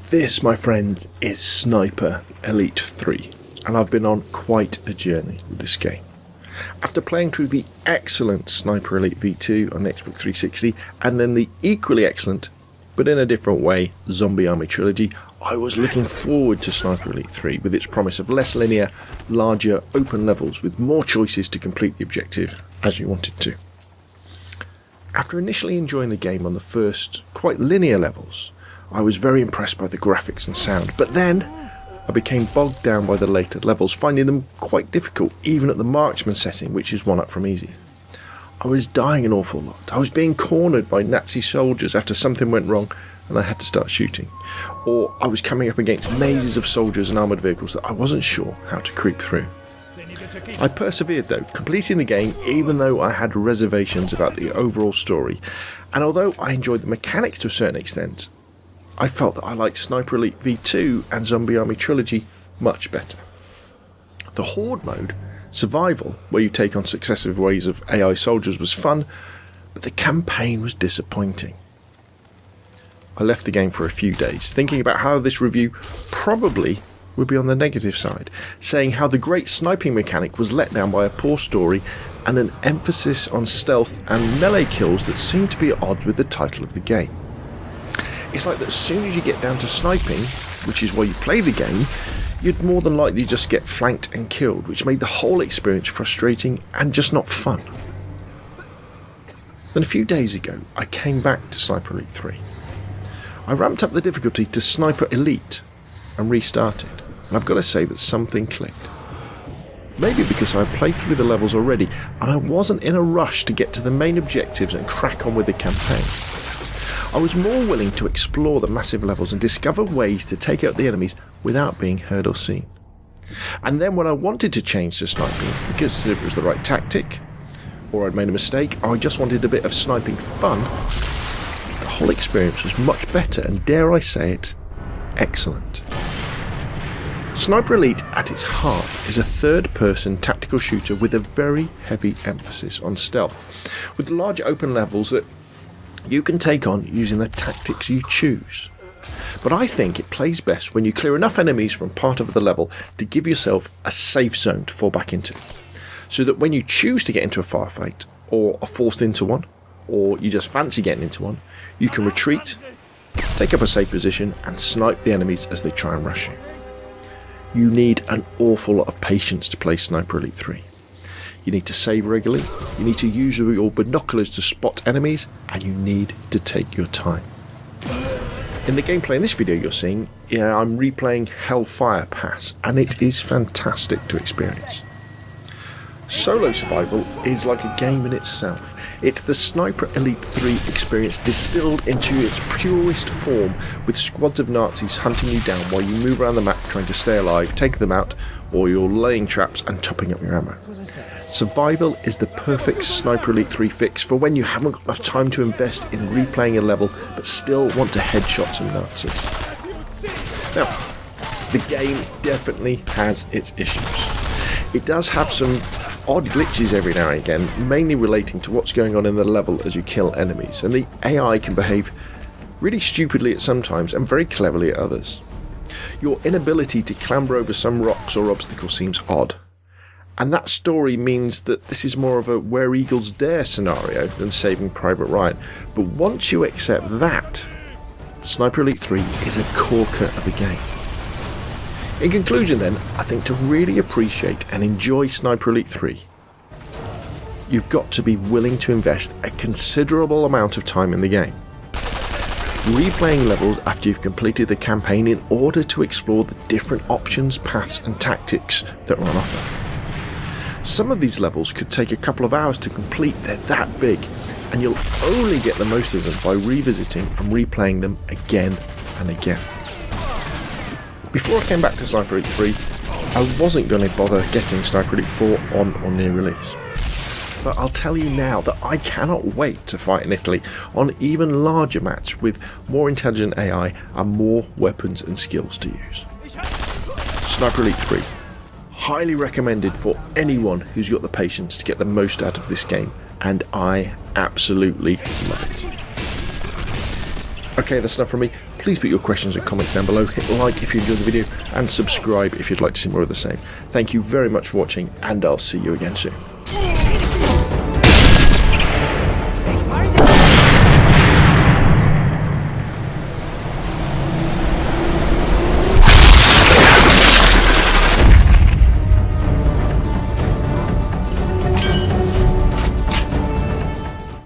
This, my friends, is Sniper Elite 3, and I've been on quite a journey with this game. After playing through the excellent Sniper Elite V2 on the Xbox 360, and then the equally excellent, but in a different way, Zombie Army Trilogy, I was looking forward to Sniper Elite 3 with its promise of less linear, larger, open levels with more choices to complete the objective as you wanted to. After initially enjoying the game on the first, quite linear levels, I was very impressed by the graphics and sound, but then I became bogged down by the later levels, finding them quite difficult, even at the marksman setting, which is one up from easy. I was dying an awful lot. I was being cornered by Nazi soldiers after something went wrong and I had to start shooting. Or I was coming up against mazes of soldiers and armoured vehicles that I wasn't sure how to creep through. I persevered though, completing the game even though I had reservations about the overall story, and although I enjoyed the mechanics to a certain extent, I felt that I liked Sniper Elite V2 and Zombie Army Trilogy much better. The Horde mode, Survival, where you take on successive waves of AI soldiers, was fun, but the campaign was disappointing. I left the game for a few days, thinking about how this review probably would be on the negative side, saying how the great sniping mechanic was let down by a poor story and an emphasis on stealth and melee kills that seemed to be at odds with the title of the game. It's like that as soon as you get down to sniping, which is why you play the game, you'd more than likely just get flanked and killed, which made the whole experience frustrating and just not fun. Then a few days ago, I came back to Sniper Elite 3. I ramped up the difficulty to Sniper Elite and restarted, and I've got to say that something clicked. Maybe because I played through the levels already and I wasn't in a rush to get to the main objectives and crack on with the campaign. I was more willing to explore the massive levels and discover ways to take out the enemies without being heard or seen. And then when I wanted to change to sniping because it was the right tactic, or I'd made a mistake, or I just wanted a bit of sniping fun, the whole experience was much better and, dare I say it, excellent. Sniper Elite at its heart is a third-person tactical shooter with a very heavy emphasis on stealth, with large open levels that you can take on using the tactics you choose. But I think it plays best when you clear enough enemies from part of the level to give yourself a safe zone to fall back into, so that when you choose to get into a firefight, or are forced into one, or you just fancy getting into one, you can retreat, take up a safe position and snipe the enemies as they try and rush you. You need an awful lot of patience to play Sniper Elite 3. You need to save regularly, you need to use your binoculars to spot enemies, and you need to take your time. In the gameplay in this video you're seeing, I'm replaying Hellfire Pass, and it is fantastic to experience. Solo survival is like a game in itself. It's the Sniper Elite 3 experience distilled into its purest form, with squads of Nazis hunting you down while you move around the map trying to stay alive, take them out, or you're laying traps and topping up your ammo. Survival is the perfect Sniper Elite 3 fix for when you haven't got enough time to invest in replaying a level but still want to headshot some Nazis. Now, the game definitely has its issues. It does have some odd glitches every now and again, mainly relating to what's going on in the level as you kill enemies, and the AI can behave really stupidly at some times and very cleverly at others. Your inability to clamber over some rocks or obstacles seems odd. And that story means that this is more of a Where Eagles Dare scenario than Saving Private Ryan. But once you accept that, Sniper Elite 3 is a corker of a game. In conclusion then, I think to really appreciate and enjoy Sniper Elite 3, you've got to be willing to invest a considerable amount of time in the game, replaying levels after you've completed the campaign in order to explore the different options, paths and tactics that are on offer. Some of these levels could take a couple of hours to complete, they're that big, and you'll only get the most of them by revisiting and replaying them again and again. Before I came back to Sniper Elite 3, I wasn't going to bother getting Sniper Elite 4 on or near release. But I'll tell you now that I cannot wait to fight in Italy on even larger maps with more intelligent AI and more weapons and skills to use. Sniper Elite 3. Highly recommended for anyone who's got the patience to get the most out of this game, and I absolutely love it. Okay, that's enough from me. Please put your questions and comments down below, hit like if you enjoyed the video, and subscribe if you'd like to see more of the same. Thank you very much for watching, and I'll see you again soon.